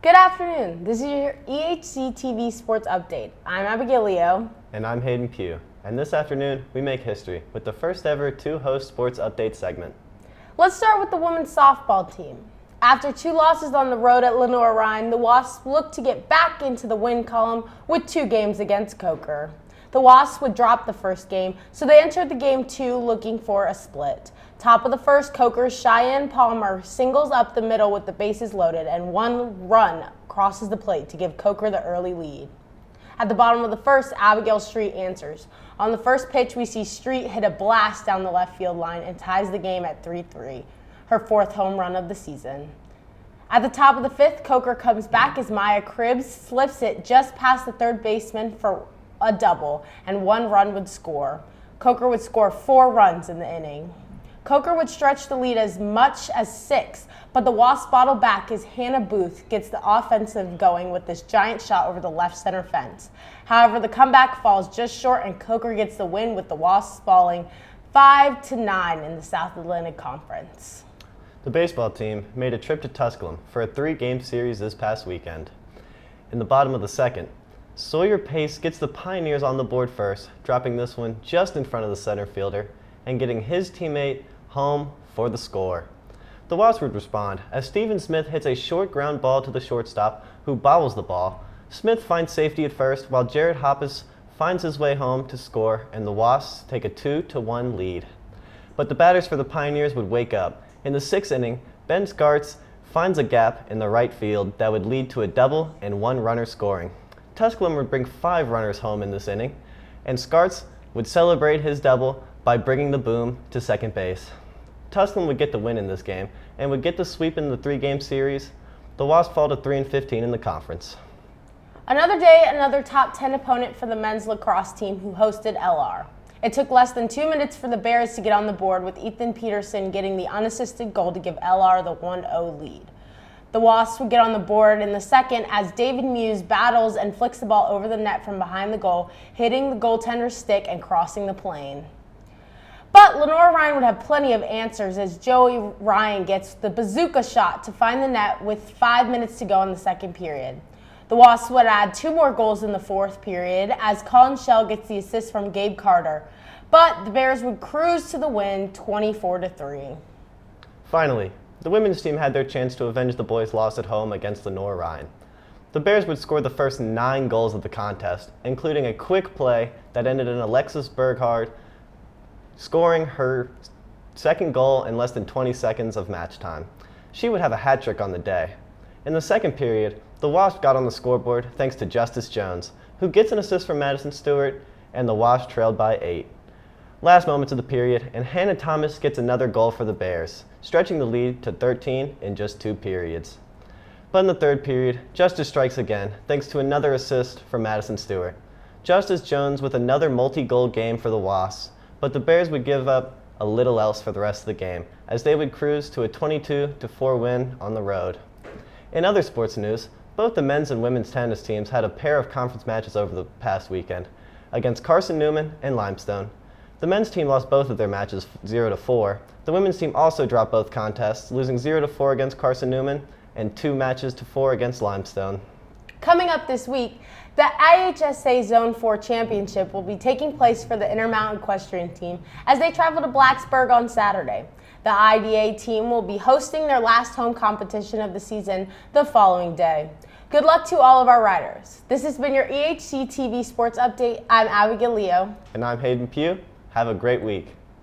Good afternoon. This is your EHC-TV Sports Update. I'm Abigail. And I'm Hayden Pugh. And this afternoon, we make history with the first ever two-host sports update segment. Let's start with the women's softball team. After 2 losses on the road at Lenoir-Rhyne, the Wasps looked to get back into the win column with 2 games against Coker. The Wasps would drop the first game, so they entered the game 2 looking for a split. Top of the first, Coker's Cheyenne Palmer singles up the middle with the bases loaded, and 1 run crosses the plate to give Coker the early lead. At the bottom of the first, Abigail Street answers. On the first pitch, we see Street hit a blast down the left field line and ties the game at 3-3, her 4th home run of the season. At the top of the 5th, Coker comes back as Maya Cribbs slips it just past the third baseman for a double, and 1 run would score. Coker would score 4 runs in the inning. Coker would stretch the lead as much as 6, but the Wasps bottle back as Hannah Booth gets the offensive going with this giant shot over the left center fence. However, the comeback falls just short and Coker gets the win with the Wasps falling 5-9 in the South Atlantic Conference. The baseball team made a trip to Tusculum for a 3-game series this past weekend. In the bottom of the second, Sawyer Pace gets the Pioneers on the board first, dropping this one just in front of the center fielder and getting his teammate home for the score. The Wasps would respond as Stephen Smith hits a short ground ball to the shortstop, who bobbles the ball. Smith finds safety at first, while Jared Hoppus finds his way home to score, and the Wasps take a 2-1 lead. But the batters for the Pioneers would wake up. In the 6th inning, Ben Skarts finds a gap in the right field that would lead to a double and 1 runner scoring. Tusculum would bring 5 runners home in this inning, and Skarts would celebrate his double by bringing the boom to second base. Tusculum would get the win in this game and would get the sweep in the 3-game series. The Wasps fall to 3-15 in the conference. Another day, another top 10 opponent for the men's lacrosse team who hosted LR. It took less than 2 minutes for the Bears to get on the board, with Ethan Peterson getting the unassisted goal to give LR the 1-0 lead. The Wasps would get on the board in the second as David Muse battles and flicks the ball over the net from behind the goal, hitting the goaltender's stick and crossing the plane. But Lenoir-Rhyne would have plenty of answers as Joey Ryan gets the bazooka shot to find the net with 5 minutes to go in the second period. The Wasps would add 2 more goals in the 4th period as Colin Shell gets the assist from Gabe Carter. But the Bears would cruise to the win 24-3. Finally, the women's team had their chance to avenge the boys' loss at home against Lenoir-Rhyne. The Bears would score the first 9 goals of the contest, including a quick play that ended in Alexis Berghard scoring her 2nd goal in less than 20 seconds of match time. She would have a hat trick on the day. In the 2nd period, the Wasps got on the scoreboard thanks to Justice Jones, who gets an assist from Madison Stewart, and the Wasps trailed by 8. Last moments of the period, and Hannah Thomas gets another goal for the Bears, stretching the lead to 13 in just 2 periods. But in the 3rd period, Justice strikes again, thanks to another assist from Madison Stewart. Justice Jones with another multi-goal game for the Wasps, but the Bears would give up a little else for the rest of the game, as they would cruise to a 22-4 win on the road. In other sports news, both the men's and women's tennis teams had a pair of conference matches over the past weekend, against Carson Newman and Limestone. The men's team lost both of their matches 0-4. The women's team also dropped both contests, losing 0-4 against Carson Newman and 2 matches to 4 against Limestone. Coming up this week, the IHSA Zone 4 Championship will be taking place for the Intermountain Equestrian team as they travel to Blacksburg on Saturday. The IDA team will be hosting their last home competition of the season the following day. Good luck to all of our riders. This has been your EHC-TV Sports Update. I'm Abigail. And I'm Hayden Pugh. Have a great week.